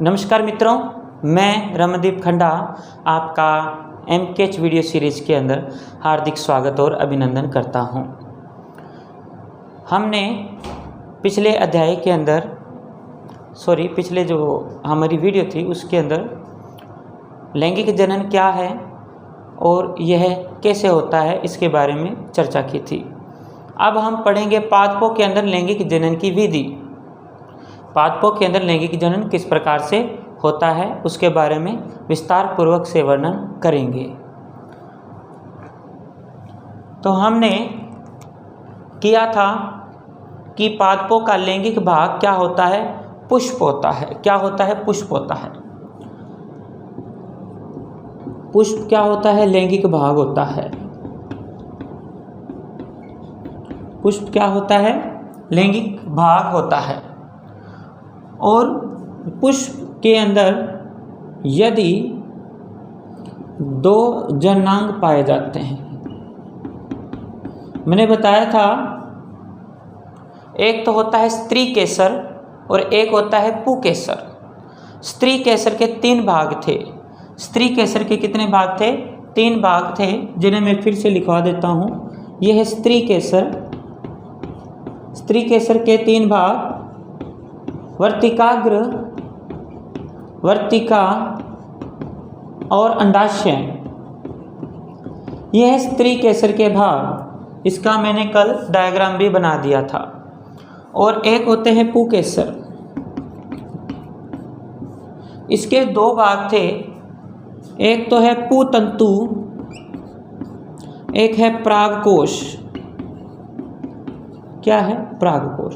नमस्कार मित्रों, मैं रमनदीप खंडा आपका MKH वीडियो सीरीज़ के अंदर हार्दिक स्वागत और अभिनंदन करता हूं। हमने पिछले अध्याय के अंदर पिछले जो हमारी वीडियो थी उसके अंदर लैंगिक जनन क्या है और यह कैसे होता है इसके बारे में चर्चा की थी। अब हम पढ़ेंगे पादपों के अंदर लैंगिक जनन की विधि। पादपों के अंदर लैंगिक जनन किस प्रकार से होता है उसके बारे में विस्तार पूर्वक से वर्णन करेंगे। तो हमने किया था कि पादपों का लैंगिक भाग क्या होता है? पुष्प होता है। क्या होता है? पुष्प होता है। पुष्प क्या होता है? लैंगिक भाग होता है। पुष्प क्या होता है? लैंगिक भाग होता है। और पुष्प के अंदर यदि दो जननांग पाए जाते हैं, मैंने बताया था एक तो होता है स्त्री केसर और एक होता है पुकेसर। स्त्री केसर के 3 भाग थे। स्त्री केसर के कितने भाग थे? 3 भाग थे, जिन्हें मैं फिर से लिखवा देता हूँ। यह है स्त्री केसर। स्त्री केसर के 3 भाग: वर्तिकाग्र, वर्तिका और अंडाशय। यह है स्त्री केसर के भाग। इसका मैंने कल डायग्राम भी बना दिया था। और एक होते हैं पुकेसर। इसके 2 भाग थे। एक तो है पुतंतु, एक है परागकोश। क्या है? परागकोश।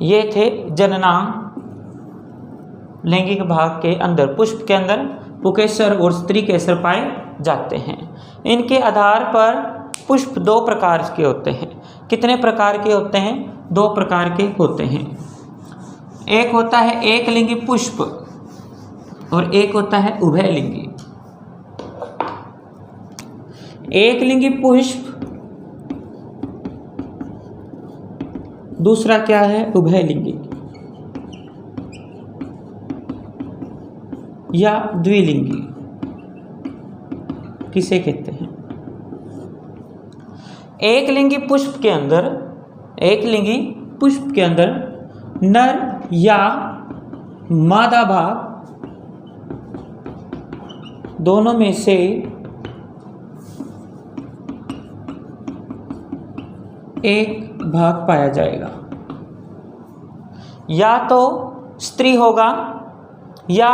ये थे जननांग लैंगिक भाग के अंदर। पुष्प के अंदर पुकेसर और स्त्री केसर पाए जाते हैं। इनके आधार पर पुष्प 2 प्रकार के होते हैं। कितने प्रकार के होते हैं? 2 प्रकार के होते हैं। एक होता है एकलिंगी पुष्प और एक होता है उभयलिंगी। एकलिंगी पुष्प, दूसरा क्या है? उभयलिंगी या द्विलिंगी किसे कहते हैं? एकलिंगी पुष्प के अंदर, एकलिंगी पुष्प के अंदर नर या मादा भाग दोनों में से एक भाग पाया जाएगा। या तो स्त्री होगा या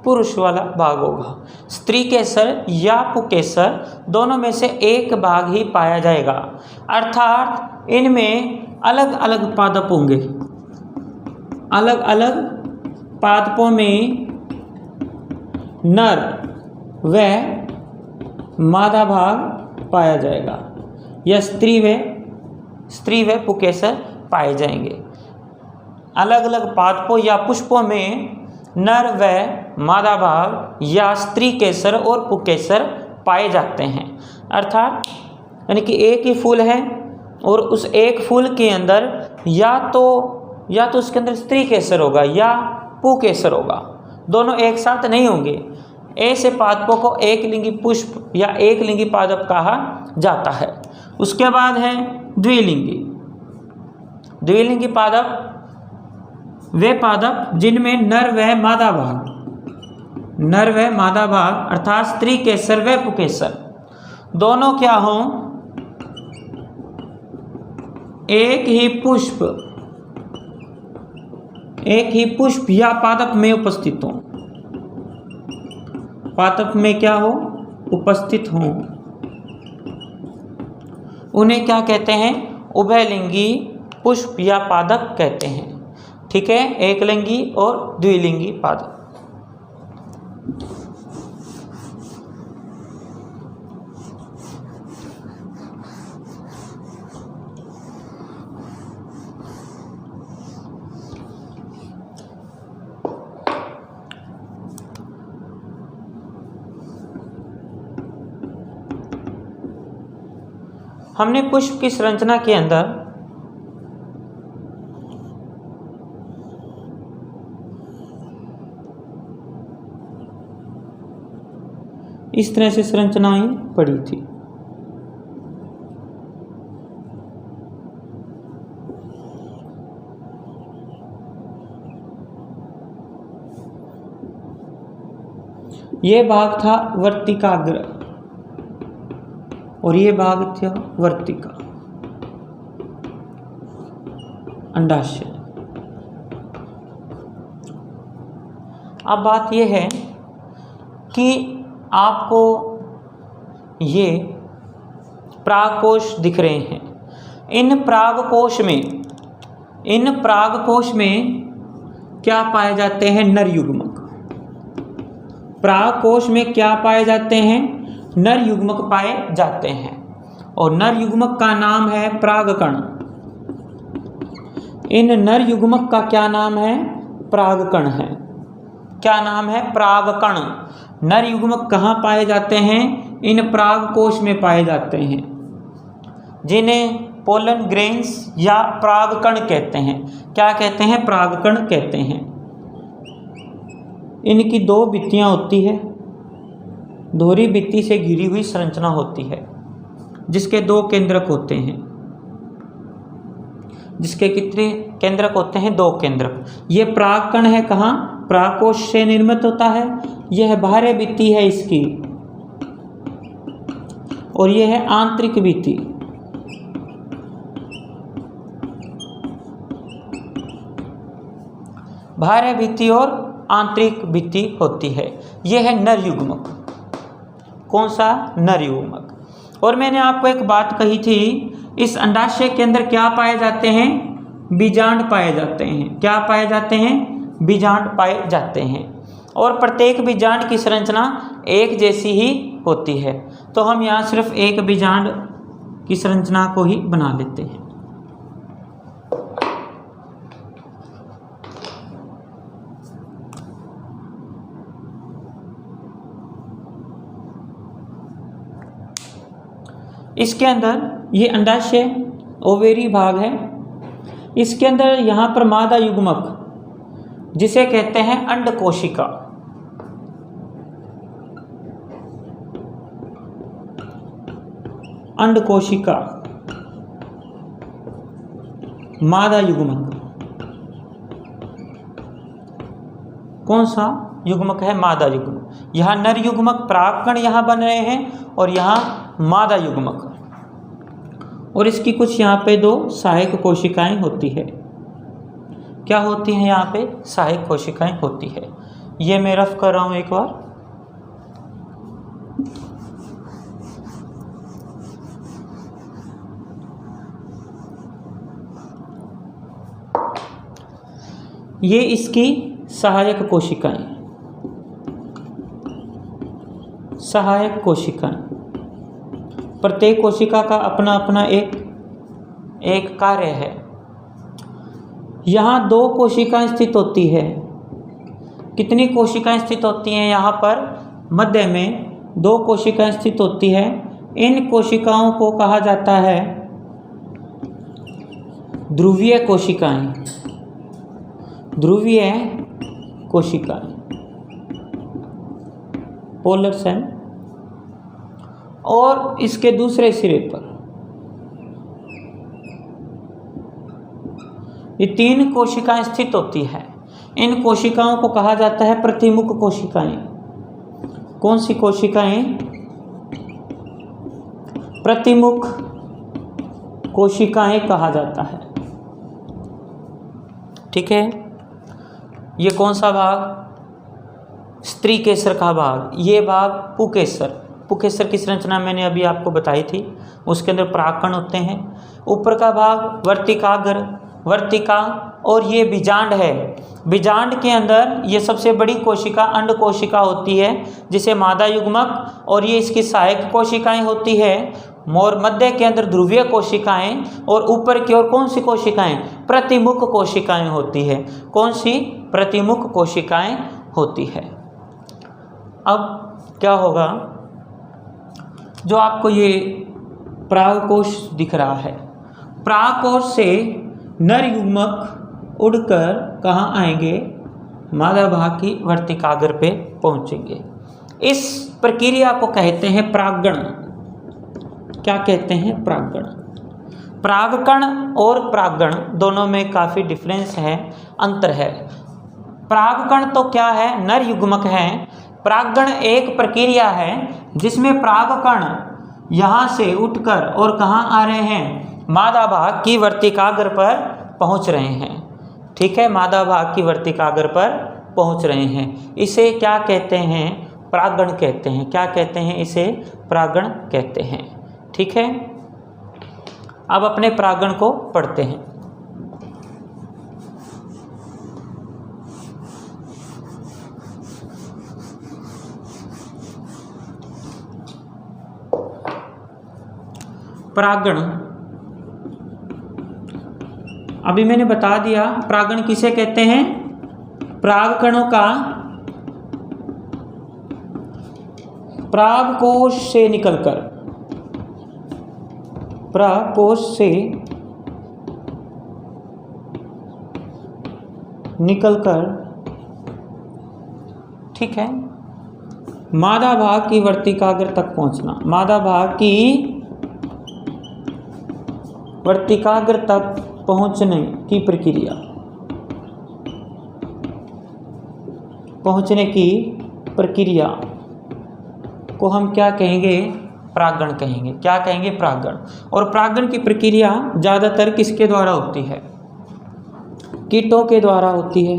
पुरुष वाला भाग होगा। स्त्री केसर या पुकेसर दोनों में से एक भाग ही पाया जाएगा। अर्थात इनमें अलग अलग पादप होंगे। अलग अलग पादपों में नर व मादा भाग पाया जाएगा या स्त्री व पुकेसर पाए जाएंगे। अलग अलग पादपों या पुष्पों में नर व मादा भाग या स्त्री केसर और पुकेसर पाए जाते हैं। अर्थात यानी कि एक ही फूल है और उस एक फूल के अंदर या तो उसके अंदर स्त्री केसर होगा या पुकेसर होगा। दोनों एक साथ नहीं होंगे। ऐसे पादपों को एकलिंगी पुष्प या एकलिंगी पादप कहा जाता है। उसके बाद है द्विलिंगी। द्विलिंगी पादप वे पादप जिनमें नर व मादा भाग अर्थात स्त्री केसर व पुकेसर दोनों क्या हों? एक ही पुष्प या पादप में उपस्थित हों। पादप में क्या हो? उपस्थित हों। उन्हें क्या कहते हैं? उभयलिंगी पुष्प या पादप कहते हैं। ठीक है, एकलिंगी और द्विलिंगी पादप। हमने पुष्प की संरचना के अंदर इस तरह से संरचनाएं पड़ी थी। ये भाग था वर्तिकाग्र और ये भाग था वर्तिका अंडाशय। अब बात यह है कि आपको ये प्रागकोश दिख रहे हैं। इन प्रागकोश में क्या पाए जाते हैं? नर युग्मक। प्रागकोश में क्या पाए जाते हैं? नर युग्मक पाए जाते हैं और नर युग्मक का नाम है प्रागकण। इन नर युग्मक का क्या नाम है? प्रागकण है। क्या नाम है? प्रागकण। नर युग्मक कहाँ पाए जाते हैं? इन प्रागकोश में पाए जाते हैं, जिन्हें पोलन ग्रेन्स या प्रागकण कहते हैं। क्या कहते हैं? प्रागकण कहते हैं। इनकी दो भित्तियाँ होती है, दोहरी भित्ति से घिरी हुई संरचना होती है, जिसके दो केंद्रक होते हैं। जिसके कितने केंद्रक होते हैं? दो केंद्रक। ये प्रागकण है कहाँ? प्रागकोश से निर्मित होता है। यह बाह्य भित्ति है इसकी और यह है आंतरिक भित्ति। बाह्य भित्ति और आंतरिक भित्ति होती है। यह है नर युग्मक। कौन सा? नर युग्मक। और मैंने आपको एक बात कही थी, इस अंडाशय के अंदर क्या पाए जाते हैं? बीजांड पाए जाते हैं। क्या पाए जाते हैं? बीजांड पाए जाते हैं। और प्रत्येक बीजांड की संरचना एक जैसी ही होती है, तो हम यहाँ सिर्फ एक बीजांड की संरचना को ही बना लेते हैं। इसके अंदर ये अंडाशय ओवेरी भाग है। इसके अंदर यहाँ पर मादा युग्मक, जिसे कहते हैं अंड कोशिका, अंड कोशिका, मादा युग्मक। कौन सा युग्मक है? मादा युग्मक। यहाँ नर युग्मक प्रागकण यहाँ बन रहे हैं और यहाँ मादा युग्मक। और इसकी कुछ यहाँ पे दो सहायक कोशिकाएं होती है। क्या होती हैं? यहाँ पे सहायक कोशिकाएं होती है। ये मैं रफ कर रहा हूँ एक बार। ये इसकी सहायक कोशिकाएं, सहायक कोशिकाएं। प्रत्येक कोशिका का अपना अपना एक कार्य है। यहाँ दो कोशिकाएं स्थित होती है। कितनी कोशिकाएं स्थित होती हैं? यहाँ पर मध्य में दो कोशिकाएं स्थित होती है। इन कोशिकाओं को कहा जाता है ध्रुवीय कोशिकाएं। ध्रुवीय कोशिकाएं, पोलर सेल। और इसके दूसरे सिरे पर ये तीन कोशिकाएं स्थित होती है। इन कोशिकाओं को कहा जाता है प्रतिमुख कोशिकाएं। कौन सी कोशिकाएं? प्रतिमुख कोशिकाएं कहा जाता है। ठीक है। ये कौन सा भाग? स्त्री केसर का भाग। ये भाग पुकेसर। पुकेसर की संरचना मैंने अभी आपको बताई थी। उसके अंदर प्रागकण होते हैं। ऊपर का भाग वर्तिकाग्र, वर्तिका। और ये बीजांड है। बीजांड के अंदर ये सबसे बड़ी कोशिका अंड कोशिका होती है, जिसे मादा युग्मक, और ये इसकी सहायक कोशिकाएं होती है। और मध्य के अंदर ध्रुवीय कोशिकाएं और ऊपर की ओर कौन सी कोशिकाएं? प्रतिमुख कोशिकाएं होती है। कौन सी? प्रतिमुख कोशिकाएं होती है। अब क्या होगा? जो आपको ये प्रागकोश दिख रहा है, प्रागकोश से नर युग्मक उड़कर कहाँ आएंगे? मादा भाग की वर्तिकाग्र पे पहुँचेंगे। इस प्रक्रिया को कहते हैं परागण। क्या कहते हैं? परागण। परागकण और परागण दोनों में काफ़ी डिफरेंस है, अंतर है। परागकण तो क्या है? नर युग्मक है। परागण एक प्रक्रिया है जिसमें परागकण यहाँ से उठकर और कहाँ आ रहे हैं? मादा भाग की वर्तिकाग्र पर पहुँच रहे हैं। ठीक है, मादा भाग की वर्तिकाग्र पर पहुँच रहे हैं। इसे क्या कहते हैं? परागण कहते हैं। क्या कहते हैं? इसे परागण कहते हैं। ठीक है, अब अपने परागण को पढ़ते हैं। परागण, अभी मैंने बता दिया परागण किसे कहते हैं? परागकणों का परागकोश से निकलकर, परागकोश से निकलकर, ठीक है, मादा भाग की वर्तिकाग्र तक पहुंचना। मादा भाग की वर्तिकाग्र तक पहुंचने की प्रक्रिया, पहुंचने की प्रक्रिया को हम क्या कहेंगे? परागण कहेंगे। क्या कहेंगे? परागण। और परागण की प्रक्रिया ज़्यादातर किसके द्वारा होती है? कीटों के द्वारा होती है।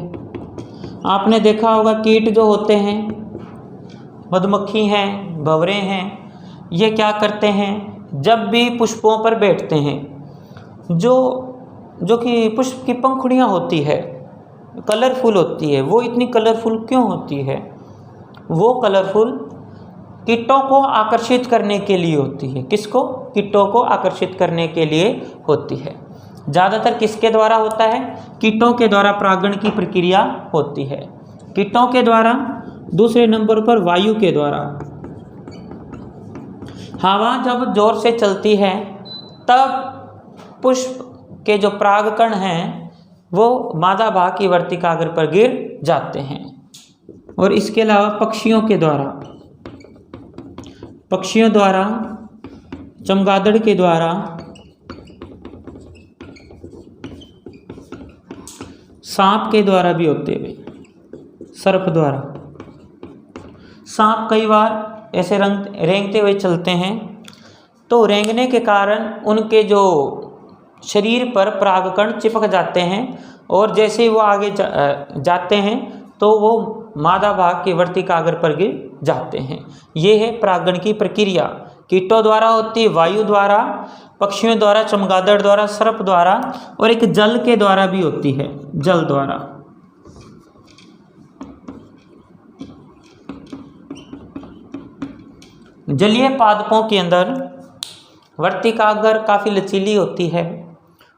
आपने देखा होगा कीट जो होते हैं, मधुमक्खी हैं, भंवरे हैं, ये क्या करते हैं? जब भी पुष्पों पर बैठते हैं, जो कि पुष्प की पंखुड़ियाँ होती है, कलरफुल होती है। वो इतनी कलरफुल क्यों होती है? वो कलरफुल कीटों को आकर्षित करने के लिए होती है। किसको? कीटों को आकर्षित करने के लिए होती है। ज़्यादातर किसके द्वारा होता है? कीटों के द्वारा परागण की प्रक्रिया होती है। कीटों के द्वारा। दूसरे नंबर पर वायु के द्वारा। हवा जब जोर से चलती है तब पुष्प के जो परागकण हैं वो मादा भाग की वर्तिकाग्र पर गिर जाते हैं। और इसके अलावा पक्षियों के द्वारा, पक्षियों द्वारा, चमगादड़ के द्वारा, सांप के द्वारा भी होते हुए, सर्प द्वारा। सांप कई बार ऐसे रेंगते हुए चलते हैं, तो रेंगने के कारण उनके जो शरीर पर परागकण चिपक जाते हैं और जैसे ही वो आगे जाते हैं तो वो मादा भाग की वर्तिकाग्र पर गिर जाते हैं। ये है परागण की प्रक्रिया। कीटों द्वारा होती है, वायु द्वारा, पक्षियों द्वारा, चमगादड़ द्वारा, सर्प द्वारा, और एक जल के द्वारा भी होती है, जल द्वारा। जलीय पादपों के अंदर वर्तिकाग्र काफ़ी लचीली होती है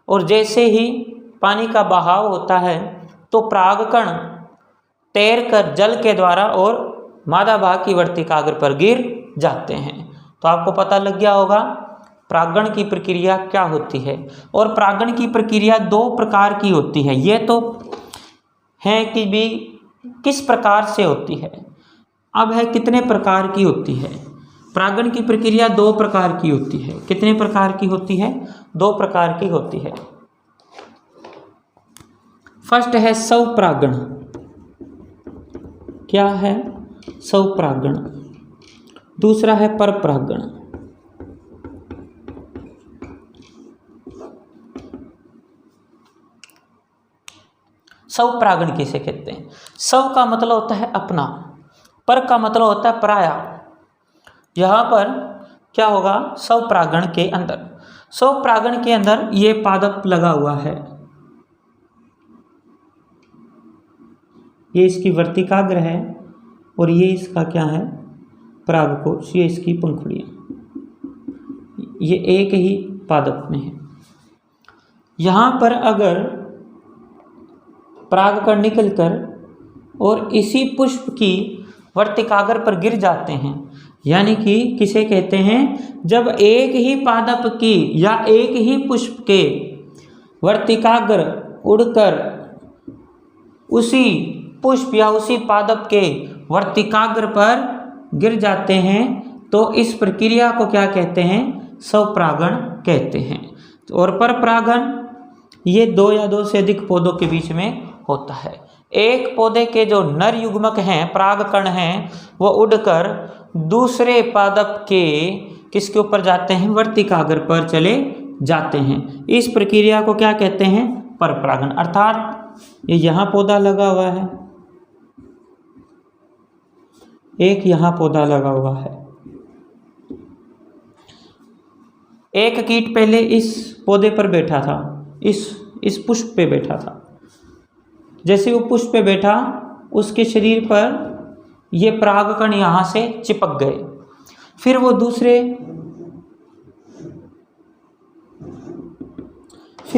और जैसे ही पानी का बहाव होता है तो परागकण तैरकर जल के द्वारा और मादा भाग की वर्तिकाग्र पर गिर जाते हैं। तो आपको पता लग गया होगा परागण की प्रक्रिया क्या होती है। और परागण की प्रक्रिया दो प्रकार की होती है। ये तो है कि भी किस प्रकार से होती है, अब है कितने प्रकार की होती है। परागण की प्रक्रिया दो प्रकार की होती है। कितने प्रकार की होती है? दो प्रकार की होती है। फर्स्ट है स्वपरागण। क्या है? स्वपरागण। दूसरा है परपरागण। स्वपरागण किसे कहते हैं? स्व का मतलब होता है अपना, पर का मतलब होता है पराया। यहाँ पर क्या होगा? स्वपरागण के अंदर, स्वपरागण के अंदर ये पादप लगा हुआ है, ये इसकी वर्तिकाग्र है और ये इसका क्या है? परागकोश, ये इसकी पंखुड़ियाँ, ये एक ही पादप में है। यहाँ पर अगर परागकण निकलकर और इसी पुष्प की वर्तिकाग्र पर गिर जाते हैं, यानी कि किसे कहते हैं? जब एक ही पादप की या एक ही पुष्प के वर्तिकाग्र उड़कर उसी पुष्प या उसी पादप के वर्तिकाग्र पर गिर जाते हैं तो इस प्रक्रिया को क्या कहते हैं? स्वपरागण कहते हैं। और परपरागण ये 2 या 2 से अधिक पौधों के बीच में होता है। एक पौधे के जो नर युग्मक हैं, परागकण हैं, वो उड़कर दूसरे पादप के किसके ऊपर जाते हैं? वर्तिकाग्र पर चले जाते हैं। इस प्रक्रिया को क्या कहते हैं? परपरागण। अर्थात ये यहाँ पौधा लगा हुआ है, एक यहाँ पौधा लगा हुआ है, एक कीट पहले इस पौधे पर बैठा था, इस पुष्प पे बैठा था। जैसे वो पुष्प पे बैठा, उसके शरीर पर ये परागकण यहाँ से चिपक गए। फिर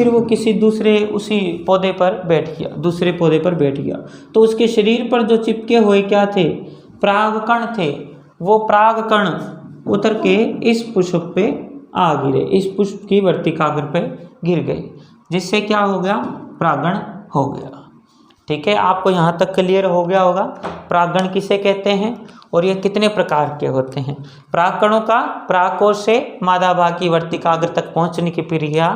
वो किसी दूसरे उसी पौधे पर बैठ गया, दूसरे पौधे पर बैठ गया। तो उसके शरीर पर जो चिपके हुए क्या थे? परागकण थे। वो परागकण उतर के इस पुष्प पे आ गिरे, इस पुष्प की वर्तिकाग्र पे गिर गए, जिससे क्या हो गया? परागण हो गया। ठीक है, आपको यहाँ तक क्लियर हो गया होगा परागण किसे कहते हैं और ये कितने प्रकार के होते हैं। परागकणों का परागकोश से मादा भाग की वर्तिकाग्र तक पहुँचने की प्रक्रिया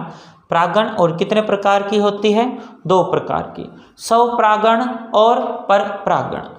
परागण और कितने प्रकार की होती है? 2 प्रकार की, स्वपरागण और परपरागण।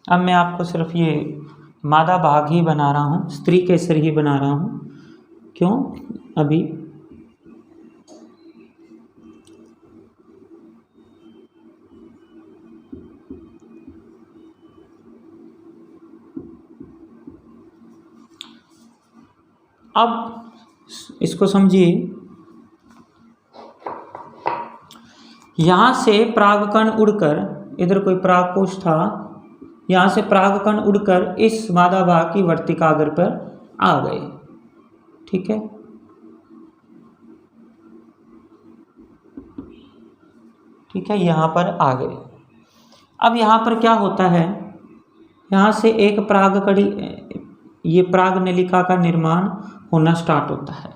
अब मैं आपको सिर्फ ये मादा भाग ही बना रहा हूँ, स्त्री केसर ही बना रहा हूँ। क्यों? अभी अब इसको समझिए। यहाँ से परागकण उड़कर, इधर कोई परागकोश था, यहाँ से परागकण उड़कर इस मादा भाग की वर्तिकाग्र पर आ गए। ठीक है, ठीक है, यहाँ पर आ गए। अब यहाँ पर क्या होता है? यहाँ से एक परागकड़ी, ये पराग नलिका का निर्माण होना स्टार्ट होता है।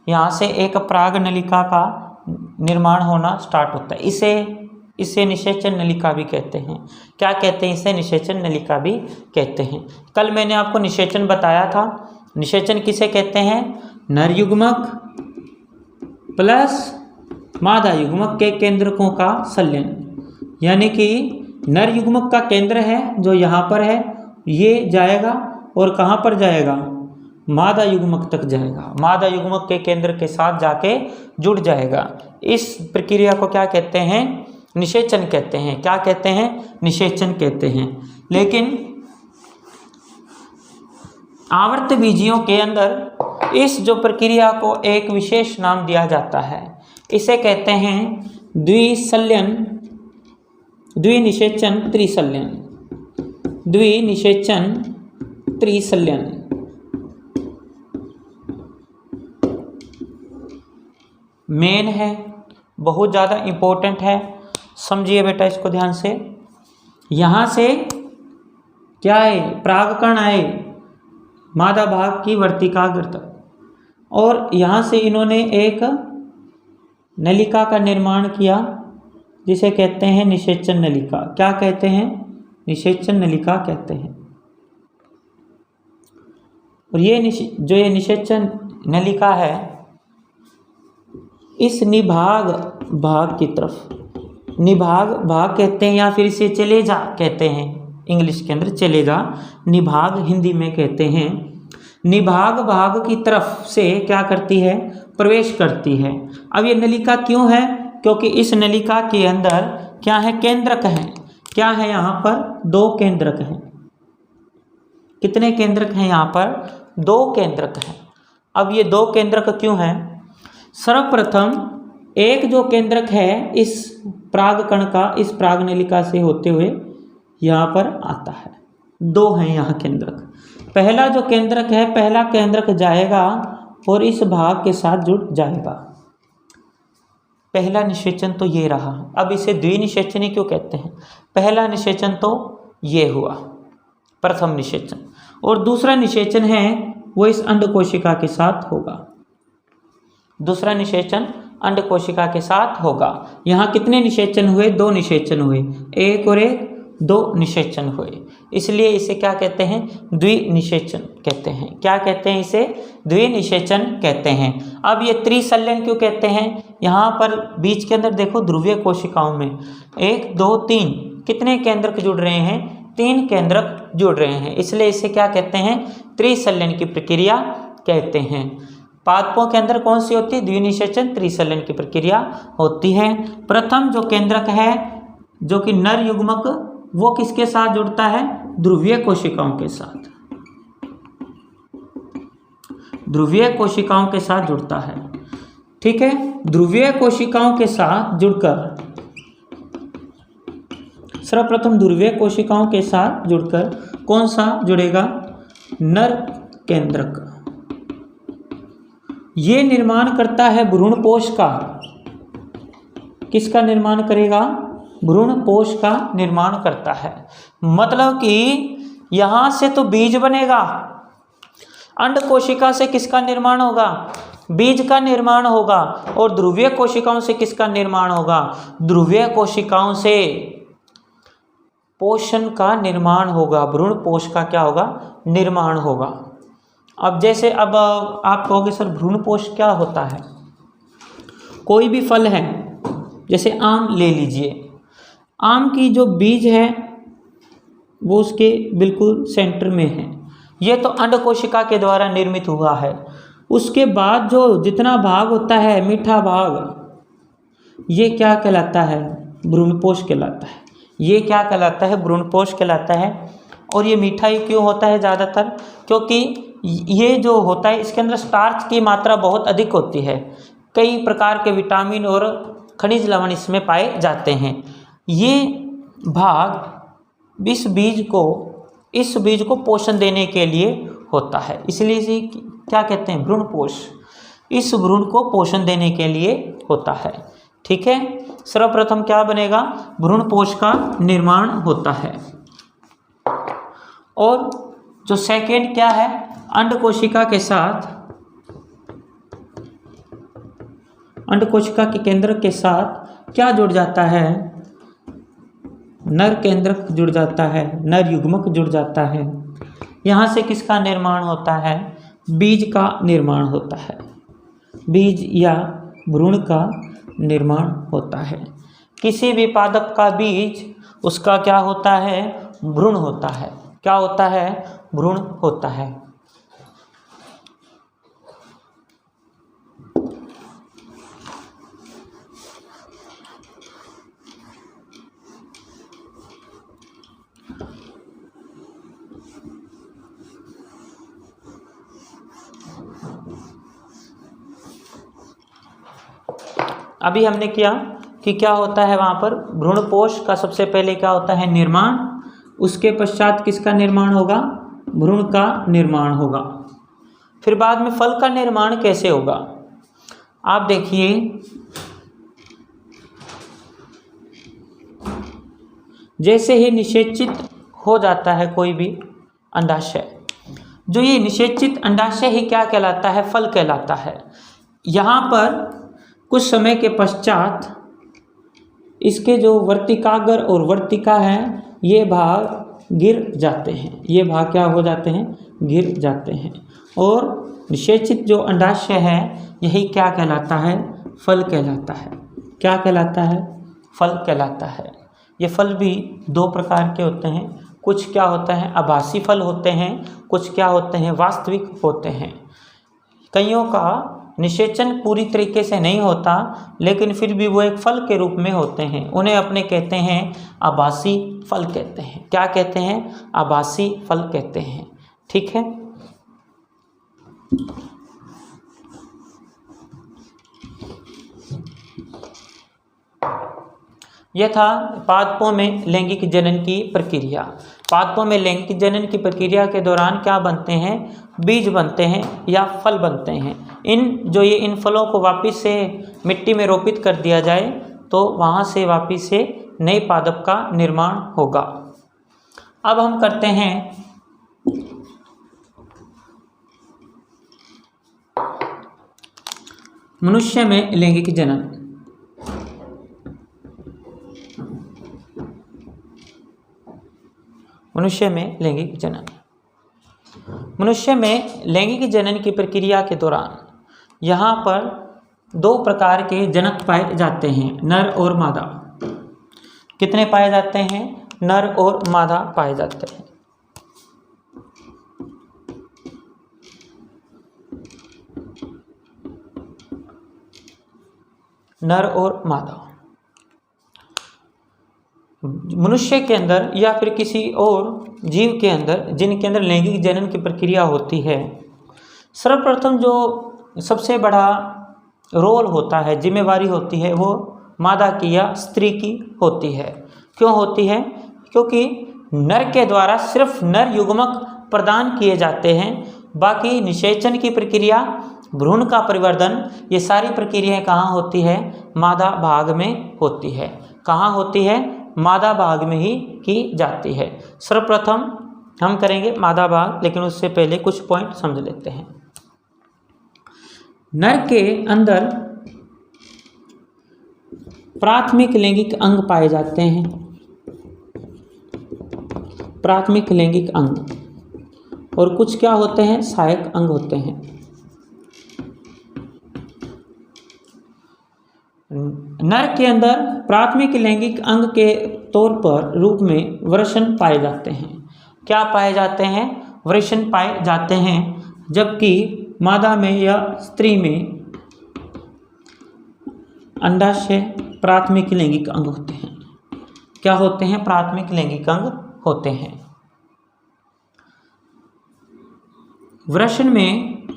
यहाँ से एक पराग नलिका का निर्माण होना स्टार्ट होता है। इसे निषेचन नलिका भी कहते हैं। क्या कहते हैं? इसे निषेचन नलिका भी कहते हैं। कल मैंने आपको निषेचन बताया था। निषेचन किसे कहते हैं? नर युग्मक प्लस मादा युग्मक के केंद्रकों का संलयन। यानी कि नर युग्मक का केंद्र है जो यहाँ पर है, ये जाएगा और कहाँ पर जाएगा? मादा युग्मक तक जाएगा, मादा युग्मक के केंद्र के साथ जाके जुड़ जाएगा। इस प्रक्रिया को क्या कहते हैं? निषेचन कहते हैं। क्या कहते हैं? निषेचन कहते हैं। लेकिन आवर्त बीजियों के अंदर इस जो प्रक्रिया को एक विशेष नाम दिया जाता है, इसे कहते हैं द्विसंलयन, द्विनिषेचन त्रिसंलयन, द्विनिषेचन त्रिसंलयन। मेन है, बहुत ज़्यादा इम्पोर्टेंट है, समझिए बेटा इसको ध्यान से। यहाँ से क्या है? परागकण आए मादा भाग की वर्तिकाग्र तक और यहाँ से इन्होंने एक नलिका का निर्माण किया जिसे कहते हैं निषेचन नलिका। क्या कहते हैं? निषेचन नलिका कहते हैं। और ये निषेचन नलिका है, इस निभाग भाग की तरफ, निभाग भाग कहते हैं या फिर इसे चलेजा कहते हैं, इंग्लिश के अंदर चलेजा, निभाग हिंदी में कहते हैं। निभाग भाग की तरफ से क्या करती है? प्रवेश करती है। अब ये नलिका क्यों है? क्योंकि इस नलिका के अंदर क्या है? केंद्रक हैं। क्या है यहाँ पर? 2 केंद्रक हैं। कितने केंद्रक हैं यहाँ पर? दो केंद्रक हैं। अब ये दो केंद्रक क्यों हैं? सर्वप्रथम एक जो केंद्रक है इस परागकण का इस परागनलिका से होते हुए यहाँ पर आता है। दो हैं यहाँ केंद्रक। पहला जो केंद्रक है, पहला केंद्रक जाएगा और इस भाग के साथ जुड़ जाएगा। पहला निषेचन तो ये रहा। अब इसे द्विनिषेचनी क्यों कहते हैं? पहला निषेचन तो ये हुआ, प्रथम निषेचन, और दूसरा निषेचन है वो इस अंडकोशिका के साथ होगा। दूसरा निषेचन अंडकोशिका के साथ होगा। यहाँ कितने निषेचन हुए? दो निषेचन हुए, एक और एक, दो निषेचन हुए। इसलिए इसे क्या कहते हैं? द्विनिषेचन कहते हैं। क्या कहते हैं इसे? द्विनिषेचन कहते हैं। अब ये त्रिसंलयन क्यों कहते हैं? यहाँ पर बीच के अंदर देखो, ध्रुवीय कोशिकाओं में 1 2 3 कितने केंद्रक जुड़ रहे हैं? 3 केंद्रक जुड़ रहे हैं, इसलिए इसे क्या कहते हैं? त्रिसंलयन की प्रक्रिया कहते हैं। पादपों के अंदर कौन सी होती है? द्विनिषेचन त्रिसंलयन की प्रक्रिया होती है। प्रथम जो केंद्रक है जो कि नर युग्मक, वो किसके साथ जुड़ता है? ध्रुवीय कोशिकाओं के साथ। ध्रुवीय कोशिकाओं के साथ जुड़ता है। ठीक है, ध्रुवीय कोशिकाओं के साथ जुड़कर, सर्वप्रथम ध्रुवीय कोशिकाओं के साथ जुड़कर कौन सा जुड़ेगा? नर केंद्रक। ये निर्माण करता है भ्रूणपोष का। किसका निर्माण करेगा? भ्रूणपोष का निर्माण करता है। मतलब कि यहां से तो बीज बनेगा। अंडकोशिका से किसका निर्माण होगा? बीज का निर्माण होगा। और ध्रुवीय कोशिकाओं से किसका निर्माण होगा? ध्रुवीय कोशिकाओं से पोषण का निर्माण होगा। भ्रूणपोष का क्या होगा? निर्माण होगा। अब जैसे अब आप कहोगे सर भ्रूणपोष क्या होता है? कोई भी फल है, जैसे आम ले लीजिए, आम की जो बीज है वो उसके बिल्कुल सेंटर में है। ये तो अंडकोशिका के द्वारा निर्मित हुआ है। उसके बाद जो जितना भाग होता है, मीठा भाग, ये क्या कहलाता है? भ्रूणपोष कहलाता है। ये क्या कहलाता है? भ्रूणपोष कहलाता है। और ये मीठा ही क्यों होता है ज़्यादातर? क्योंकि ये जो होता है इसके अंदर स्टार्च की मात्रा बहुत अधिक होती है। कई प्रकार के विटामिन और खनिज लवण इसमें पाए जाते हैं। ये भाग इस बीज को पोषण देने के लिए होता है, इसलिए इसे क्या कहते हैं? भ्रूणपोष। इस भ्रूण को पोषण देने के लिए होता है। ठीक है, सर्वप्रथम क्या बनेगा? भ्रूणपोष का निर्माण होता है। और जो सेकेंड क्या है? अंडकोशिका के साथ, अंडकोशिका के केंद्रक के साथ क्या जुड़ जाता है? नर केंद्रक जुड़ जाता है, नर युग्मक जुड़ जाता है। यहाँ से किसका निर्माण होता है? बीज का निर्माण होता है। बीज या भ्रूण का निर्माण होता है। किसी भी पादप का बीज उसका क्या होता है? भ्रूण होता है। क्या होता है? भ्रूण होता है। अभी हमने किया कि क्या होता है वहाँ पर? भ्रूणपोष का सबसे पहले क्या होता है? निर्माण। उसके पश्चात किसका निर्माण होगा? भ्रूण का निर्माण होगा। फिर बाद में फल का निर्माण कैसे होगा? आप देखिए, जैसे ही निषेचित हो जाता है कोई भी अंडाशय, जो ये निषेचित अंडाशय ही क्या कहलाता है? फल कहलाता है। यहाँ पर कुछ समय के पश्चात इसके जो वर्तिकाग्र और वर्तिका हैं, ये भाग गिर जाते हैं। ये भाग क्या हो जाते हैं? गिर जाते हैं। और निषेचित जो अंडाशय है यही क्या कहलाता है? फल कहलाता है। क्या कहलाता है? फल कहलाता है। ये फल भी दो प्रकार के होते हैं। कुछ क्या होता है? आभासी फल होते हैं, कुछ क्या होते हैं? वास्तविक होते हैं। कईयों का निषेचन पूरी तरीके से नहीं होता, लेकिन फिर भी वो एक फल के रूप में होते हैं। उन्हें अपने कहते हैं आभासी फल कहते हैं। क्या कहते हैं? आभासी फल कहते हैं। ठीक है। यह था पादपों में लैंगिक जनन की प्रक्रिया। पादपों में लैंगिक जनन की प्रक्रिया के दौरान क्या बनते हैं? बीज बनते हैं या फल बनते हैं। इन फलों को वापस से मिट्टी में रोपित कर दिया जाए तो वहाँ से वापस से नए पादप का निर्माण होगा। अब हम करते हैं मनुष्य में लैंगिक जनन। मनुष्य में लैंगिक जनन। मनुष्य में लैंगिक जनन की प्रक्रिया के दौरान यहाँ पर दो प्रकार के जनक पाए जाते हैं, नर और मादा। कितने पाए जाते हैं? नर और मादा पाए जाते हैं। नर और मादा। मनुष्य के अंदर या फिर किसी और जीव के अंदर जिनके अंदर लैंगिक जनन की प्रक्रिया होती है, सर्वप्रथम जो सबसे बड़ा रोल होता है, जिम्मेवारी होती है, वो मादा की या स्त्री की होती है। क्यों होती है? क्योंकि नर के द्वारा सिर्फ नर युग्मक प्रदान किए जाते हैं। बाकी निषेचन की प्रक्रिया, भ्रूण का परिवर्धन, ये सारी प्रक्रियाएं कहाँ होती है? मादा भाग में होती है। कहाँ होती है? मादा भाग में ही की जाती है। सर्वप्रथम हम करेंगे मादा भाग, लेकिन उससे पहले कुछ पॉइंट समझ लेते हैं। नर के अंदर प्राथमिक लैंगिक अंग पाए जाते हैं। प्राथमिक लैंगिक अंग, और कुछ क्या होते हैं? सहायक अंग होते हैं। नर के अंदर प्राथमिक लैंगिक अंग के तौर पर रूप में वृषण पाए जाते हैं। क्या पाए जाते हैं? वृषण पाए जाते हैं। जबकि मादा में या स्त्री में अंडाशय प्राथमिक लैंगिक अंग होते हैं। क्या होते हैं? प्राथमिक लैंगिक अंग होते हैं। वृषण में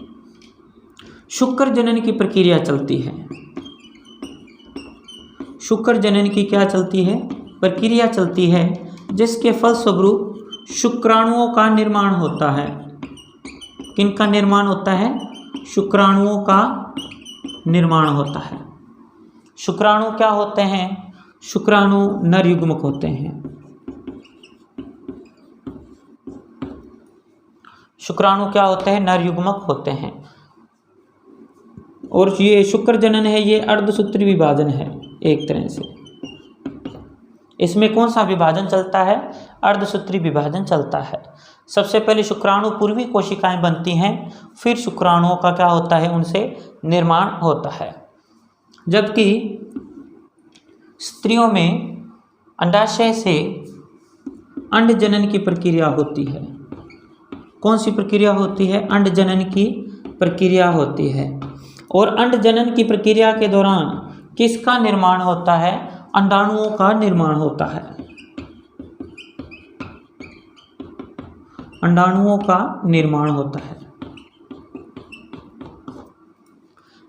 शुक्र जनन की प्रक्रिया चलती है। शुक्र जनन की क्या चलती है? प्रक्रिया चलती है, जिसके फलस्वरूप शुक्राणुओं का निर्माण होता है। किनका निर्माण होता है? शुक्राणुओं का निर्माण होता है। शुक्राणु क्या होते हैं? शुक्राणु नर युग्मक होते हैं। शुक्राणु क्या होते हैं? नर युग्मक होते हैं। और ये शुक्र जनन है, ये अर्धसूत्री विभाजन है एक तरह से। इसमें कौन सा विभाजन चलता है? अर्धसूत्री विभाजन चलता है। सबसे पहले शुक्राणु पूर्वी कोशिकाएं बनती हैं, फिर शुक्राणुओं का क्या होता है? उनसे निर्माण होता है। जबकि स्त्रियों में अंडाशय से अंड जनन की प्रक्रिया होती है। कौन सी प्रक्रिया होती है? अंड जनन की प्रक्रिया होती है। और अंड जनन की प्रक्रिया के दौरान किसका निर्माण होता है? अंडाणुओं का निर्माण होता है। अंडाणुओं का निर्माण होता है।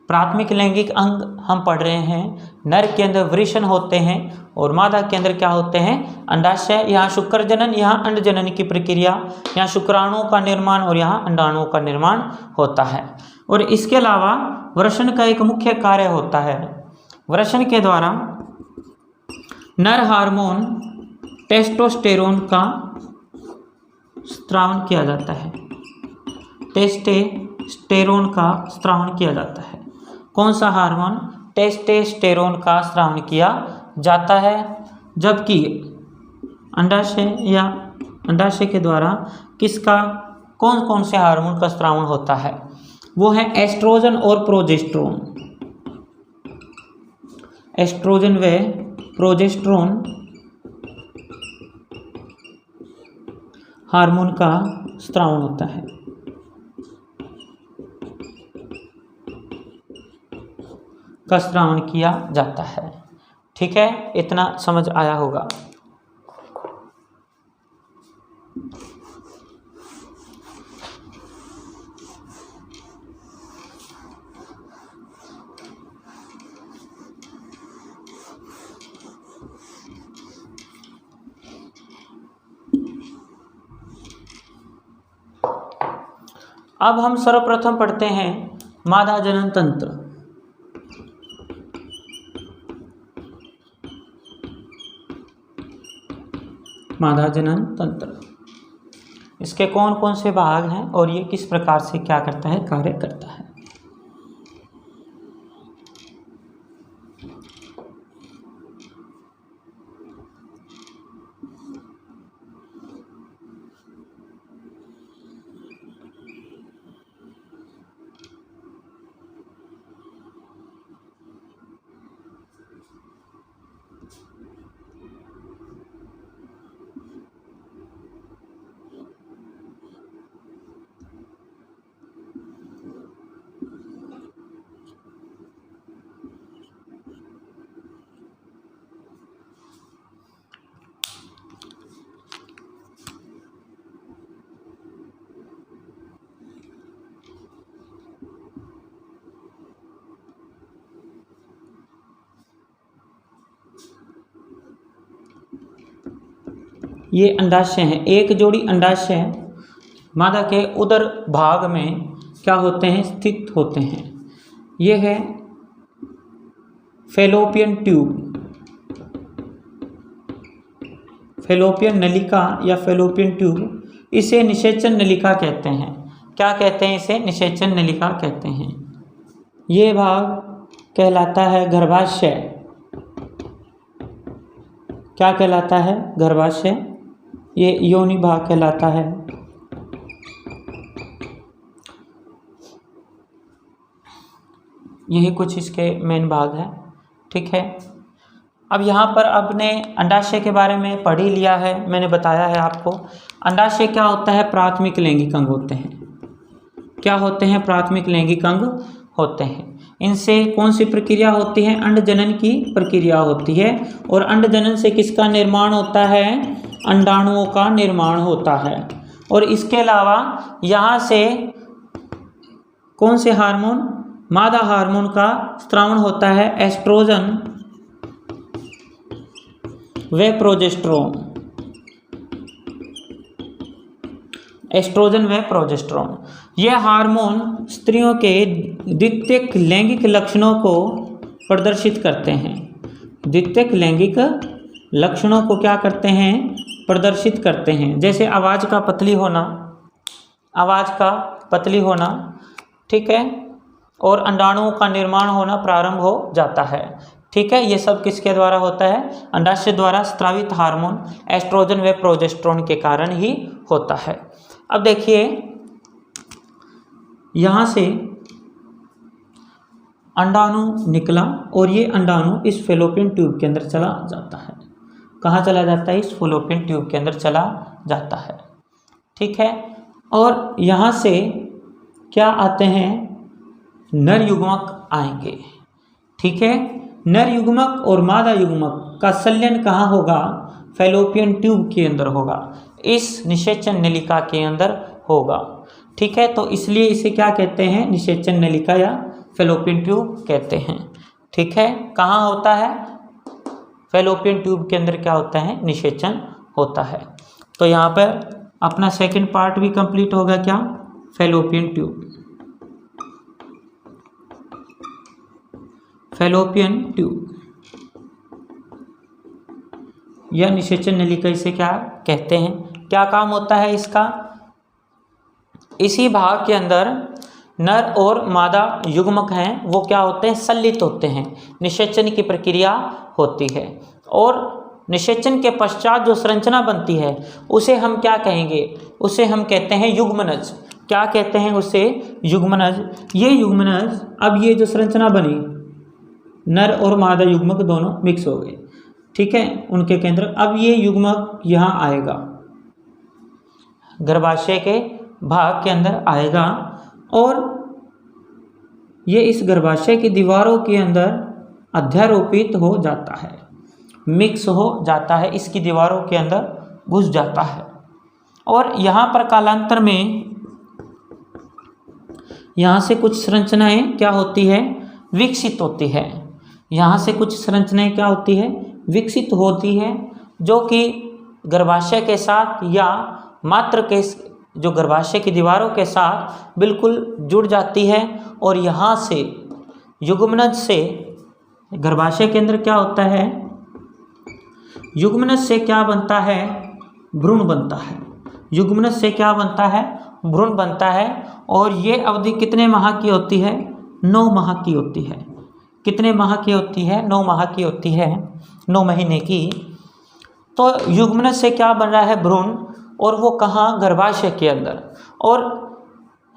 प्राथमिक लैंगिक अंग हम पढ़ रहे हैं। नर के अंदर वृषण होते हैं और मादा के अंदर क्या होते हैं? अंडाशय। यहाँ शुक्र जनन, यहाँ अंड जनन की प्रक्रिया, यहाँ शुक्राणुओं का निर्माण और यहाँ अंडाणुओं का निर्माण होता है। और इसके अलावा वृषण का एक मुख्य कार्य होता है। वृषण के द्वारा नर हार्मोन टेस्टोस्टेरोन का स्रावन किया जाता है। टेस्टोस्टेरोन का स्रावन किया जाता है। कौन सा हार्मोन? टेस्टोस्टेरोन का स्रावन किया जाता है। जबकि अंडाशय के द्वारा किसका, कौन कौन से हार्मोन का स्रावन होता है? वो है एस्ट्रोजन और प्रोजेस्टेरोन। एस्ट्रोजन व प्रोजेस्टेरोन हार्मोन का स्रावन होता है। का स्रावन किया जाता है। ठीक है, इतना समझ आया होगा। अब हम सर्वप्रथम पढ़ते हैं मादा जनन तंत्र। मादा जनन तंत्र, इसके कौन कौन से भाग हैं और ये किस प्रकार से क्या करता है, कार्य करता है। ये अंडाशय हैं, एक जोड़ी अंडाशय मादा के उदर भाग में क्या होते हैं, स्थित होते हैं। ये है फैलोपियन ट्यूब, फैलोपियन नलिका या फैलोपियन ट्यूब। इसे निषेचन नलिका कहते हैं। क्या कहते हैं इसे, निषेचन नलिका कहते हैं। ये भाग कहलाता है गर्भाशय। क्या कहलाता है, गर्भाशय। ये योनि भाग कहलाता है। यही कुछ इसके मेन भाग हैं, ठीक है। अब यहाँ पर आपने अंडाशय के बारे में पढ़ ही लिया है, मैंने बताया है आपको। अंडाशय क्या होता है, प्राथमिक लैंगिक अंग होते हैं। क्या होते हैं, प्राथमिक लैंगिक अंग होते हैं। इनसे कौन सी प्रक्रिया होती है, अंड जनन की प्रक्रिया होती है। और अंड जनन से किसका निर्माण होता है, अंडाणुओं का निर्माण होता है। और इसके अलावा यहाँ से कौन से हार्मोन, मादा हार्मोन का स्रावन होता है, एस्ट्रोजन व प्रोजेस्टेरोन। एस्ट्रोजन व प्रोजेस्टेरोन ये हार्मोन स्त्रियों के द्वितीयक लैंगिक लक्षणों को प्रदर्शित करते हैं। द्वितीयक लैंगिक लक्षणों को क्या करते हैं, प्रदर्शित करते हैं। जैसे आवाज़ का पतली होना, आवाज़ का पतली होना, ठीक है। और अंडाणुओं का निर्माण होना प्रारंभ हो जाता है, ठीक है। ये सब किसके द्वारा होता है, अंडाशय द्वारा स्रावित हार्मोन एस्ट्रोजन व प्रोजेस्टेरोन के कारण ही होता है। अब देखिए यहाँ से अंडाणु निकला और ये अंडाणु इस फैलोपियन ट्यूब के अंदर चला जाता है। कहाँ चला जाता है, इस फैलोपियन ट्यूब के अंदर चला जाता है, ठीक है। और यहाँ से क्या आते हैं, नर युग्मक आएंगे, ठीक है। नर युग्मक और मादा युग्मक का संलयन कहाँ होगा, फैलोपियन ट्यूब के अंदर होगा, इस निषेचन नलिका के अंदर होगा, ठीक है। तो इसलिए इसे क्या कहते हैं, निषेचन नलिका या फैलोपियन ट्यूब कहते हैं, ठीक है। कहाँ होता है, फैलोपियन ट्यूब के अंदर क्या होता है, निषेचन होता है। तो यहाँ पर अपना सेकंड पार्ट भी कंप्लीट होगा, क्या, फैलोपियन ट्यूब। फैलोपियन ट्यूब या निषेचन नलिका इसे क्या कहते हैं, क्या काम होता है इसका। इसी भाग के अंदर नर और मादा युग्मक हैं, वो क्या होते हैं, संलित होते हैं, निषेचन की प्रक्रिया होती है। और निषेचन के पश्चात जो संरचना बनती है उसे हम क्या कहेंगे, उसे हम कहते हैं युग्मनज। क्या कहते हैं उसे, युग्मनज। ये युग्मनज, अब ये जो संरचना बनी, नर और मादा युग्मक दोनों मिक्स हो गए, ठीक है, उनके केंद्र। अब ये युग्मक यहाँ आएगा, गर्भाशय के भाग के अंदर आएगा और ये इस गर्भाशय की दीवारों के अंदर अध्यारोपित हो जाता है, मिक्स हो जाता है, इसकी दीवारों के अंदर घुस जाता है। और यहाँ पर कालांतर में यहाँ से कुछ संरचनाएं क्या होती है, विकसित होती है। यहाँ से कुछ संरचनाएं क्या होती है, विकसित होती है, जो कि गर्भाशय के साथ या मात्र के जो गर्भाशय की दीवारों के साथ बिल्कुल जुड़ जाती है और यहाँ से युग्मनज से गर्भाशय के अंदर क्या होता है, युग्मनज से क्या बनता है, भ्रूण बनता है। युग्मनज से क्या बनता है, भ्रूण बनता है। और ये अवधि कितने माह की होती है, 9 माह की होती है। कितने माह की होती है, 9 माह की होती है, 9 महीने की। तो युग्मनज से क्या बन रहा है, भ्रूण, और वो कहाँ, गर्भाशय के अंदर। और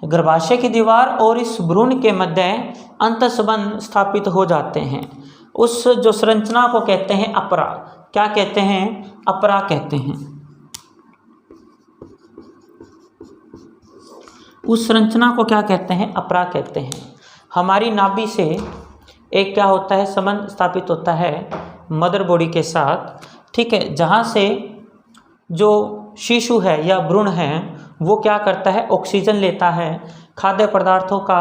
गर्भाशय की दीवार और इस भ्रूण के मध्य अंतःसंबंध स्थापित हो जाते हैं। उस जो संरचना को कहते हैं अपरा। क्या कहते हैं, अपरा कहते हैं। उस संरचना को क्या कहते हैं, अपरा कहते हैं। हमारी नाभि से एक क्या होता है, संबंध स्थापित होता है मदर बॉडी के साथ, ठीक है, जहाँ से जो शिशु है या भ्रूण है वो क्या करता है, ऑक्सीजन लेता है, खाद्य पदार्थों का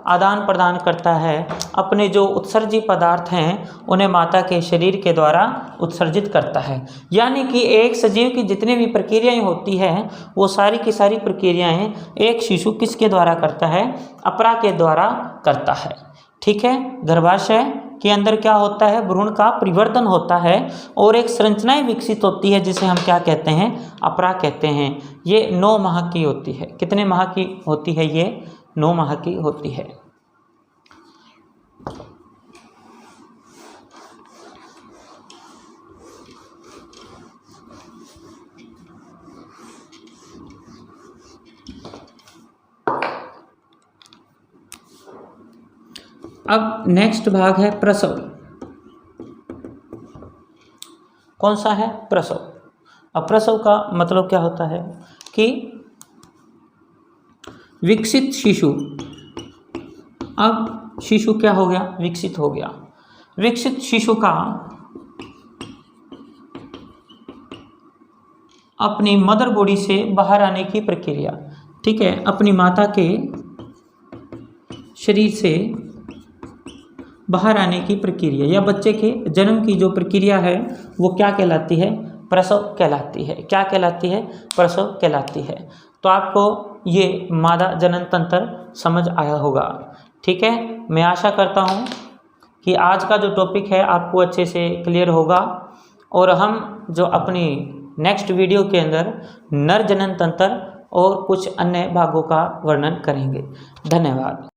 आदान प्रदान करता है, अपने जो उत्सर्जी पदार्थ हैं उन्हें माता के शरीर के द्वारा उत्सर्जित करता है। यानी कि एक सजीव की जितनी भी प्रक्रियाएं होती हैं वो सारी की सारी प्रक्रियाएं एक शिशु किसके द्वारा करता है, अपरा के द्वारा करता है। ठीक है, गर्भाशय के अंदर क्या होता है, भ्रूण का परिवर्तन होता है और एक संरचनाएं विकसित होती है जिसे हम क्या कहते हैं, अपरा कहते हैं। ये 9 माह की होती है। कितने माह की होती है, ये 9 माह की होती है। अब नेक्स्ट भाग है प्रसव। कौन सा है, प्रसव। अब प्रसव का मतलब क्या होता है कि विकसित शिशु, अब शिशु क्या हो गया, विकसित हो गया। विकसित शिशु का अपनी मदर बॉडी से बाहर आने की प्रक्रिया, ठीक है, अपनी माता के शरीर से बाहर आने की प्रक्रिया या बच्चे के जन्म की जो प्रक्रिया है वो क्या कहलाती है, प्रसव कहलाती है। क्या कहलाती है, प्रसव कहलाती है। तो आपको ये मादा जनन तंत्र समझ आया होगा। ठीक है, मैं आशा करता हूँ कि आज का जो टॉपिक है आपको अच्छे से क्लियर होगा और हम जो अपनी नेक्स्ट वीडियो के अंदर नर जनन तंत्र और कुछ अन्य भागों का वर्णन करेंगे। धन्यवाद।